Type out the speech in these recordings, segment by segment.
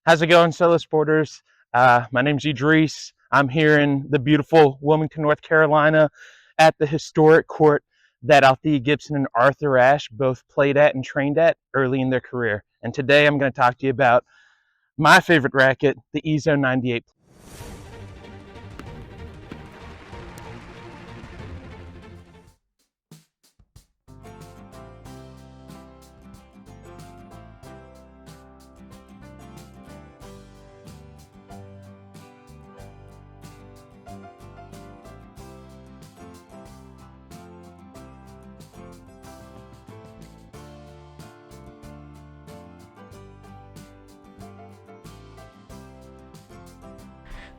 How's it going, Solow Sporters? My name's Idris. I'm here in the beautiful Wilmington, North Carolina at the historic court that Althea Gibson and Arthur Ashe both played at and trained at early in their career. And today I'm going to talk to you about my favorite racket, the E Zone 98.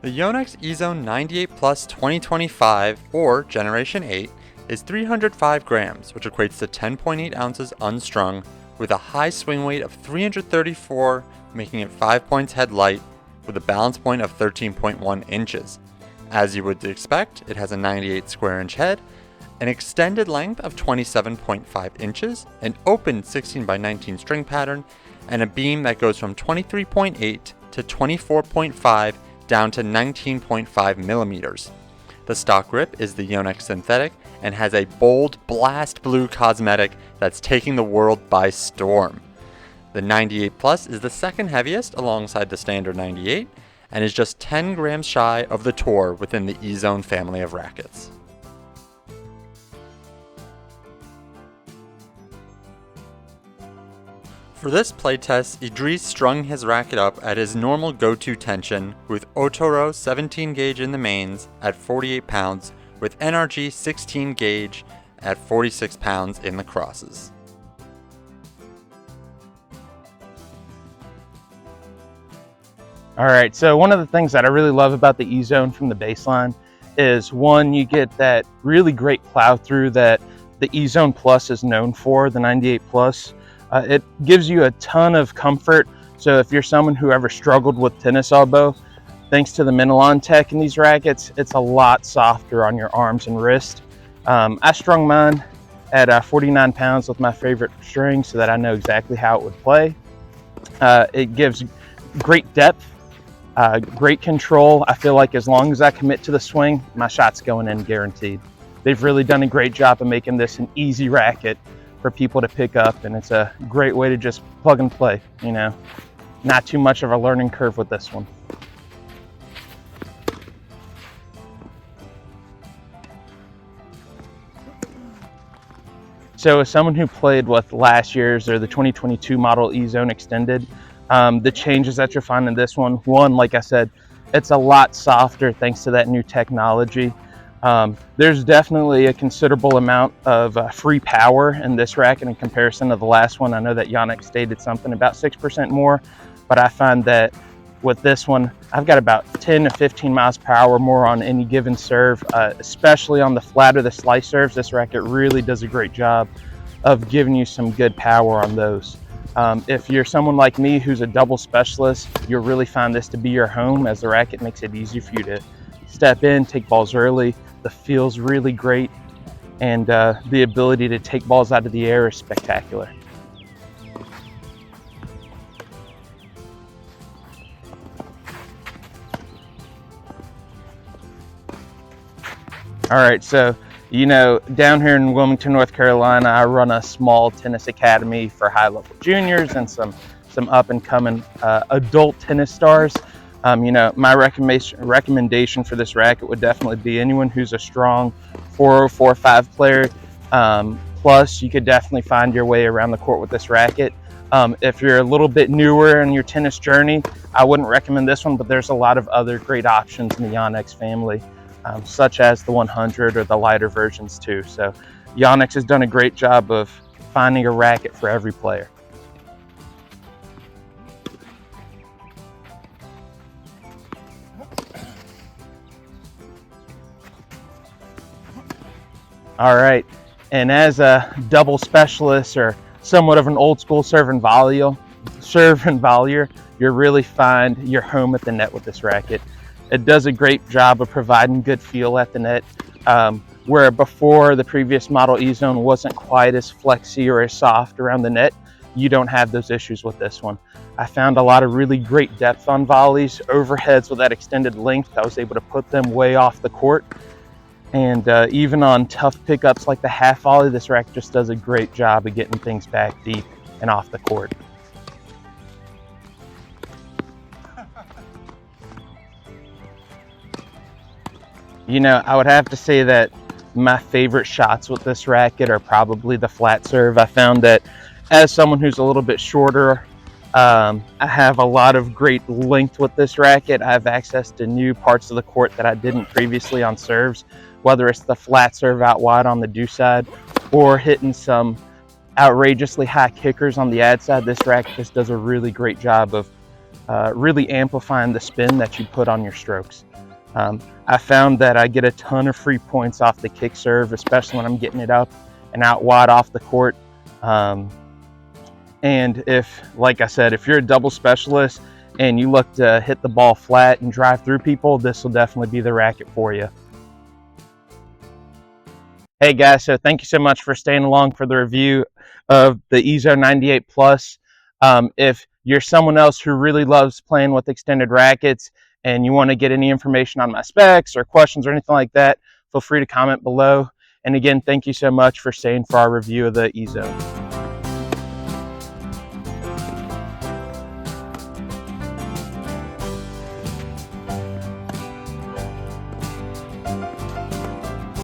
The Yonex E Zone 98 Plus 2025, or Generation 8, is 305 grams, which equates to 10.8 ounces unstrung, with a high swing weight of 334, making it 5 points head light, with a balance point of 13.1 inches. As you would expect, it has a 98 square inch head, an extended length of 27.5 inches, an open 16 by 19 string pattern, and a beam that goes from 23.8 to 24.5 down to 19.5 millimeters. The stock grip is the Yonex synthetic and has a bold blast blue cosmetic that's taking the world by storm. The 98 Plus is the second heaviest alongside the standard 98 and is just 10 grams shy of the Tour within the E Zone family of rackets. For this playtest, Idris strung his racket up at his normal go-to tension with Otoro 17 gauge in the mains at 48 pounds with NRG 16 gauge at 46 pounds in the crosses. All right, so one of the things that I really love about the E Zone from the baseline is, one, you get that really great plow through that the E Zone Plus is known for, the 98 Plus. It gives you a ton of comfort. So if you're someone who ever struggled with tennis elbow, thanks to the Minilon tech in these rackets, it's a lot softer on your arms and wrist. I strung mine at 49 pounds with my favorite string so that I know exactly how it would play. It gives great depth, great control. I feel like as long as I commit to the swing, my shot's going in guaranteed. They've really done a great job of making this an easy racket for people to pick up, and it's a great way to just plug and play, you know. Not too much of a learning curve with this one. So as someone who played with last year's or the 2022 model E Zone Extended, the changes that you'll find in this one, like I said, it's a lot softer thanks to that new technology. There's definitely a considerable amount of free power in this racket in comparison to the last one. I know that Yonex stated something about 6% more, but I find that with this one, I've got about 10 to 15 miles per hour more on any given serve, especially on the flat or the slice serves. This racket really does a great job of giving you some good power on those. If you're someone like me who's a double specialist, you'll really find this to be your home, as the racket makes it easy for you to step in, take balls early. The feel's really great, and the ability to take balls out of the air is spectacular. All right, so you know, down here in Wilmington, North Carolina, I run a small tennis academy for high-level juniors and some up-and-coming adult tennis stars. You know, my recommendation for this racket would definitely be anyone who's a strong 4.045 player. Plus, you could definitely find your way around the court with this racket. If you're a little bit newer in your tennis journey, I wouldn't recommend this one, but there's a lot of other great options in the Yonex family, such as the 100 or the lighter versions too. So Yonex has done a great job of finding a racket for every player. All right, and as a double specialist or somewhat of an old school serve and volleyer, you'll really find your home at the net with this racket. It does a great job of providing good feel at the net. Where before the previous model E Zone wasn't quite as flexy or as soft around the net, you don't have those issues with this one. I found a lot of really great depth on volleys, overheads with that extended length. I was able to put them way off the court. And even on tough pickups like the half volley, this racket just does a great job of getting things back deep and off the court. You know, I would have to say that my favorite shots with this racket are probably the flat serve. I found that as someone who's a little bit shorter, I have a lot of great length with this racket. I have access to new parts of the court that I didn't previously on serves, whether it's the flat serve out wide on the do side or hitting some outrageously high kickers on the ad side. This racket just does a really great job of really amplifying the spin that you put on your strokes. I found that I get a ton of free points off the kick serve, especially when I'm getting it up and out wide off the court. And if, like I said, if you're a double specialist and you look to hit the ball flat and drive through people, this will definitely be the racket for you. Hey guys, so thank you so much for staying along for the review of the E Zone 98 Plus. If you're someone else who really loves playing with extended rackets and you want to get any information on my specs or questions or anything like that, feel free to comment below. And again, thank you so much for staying for our review of the E Zone.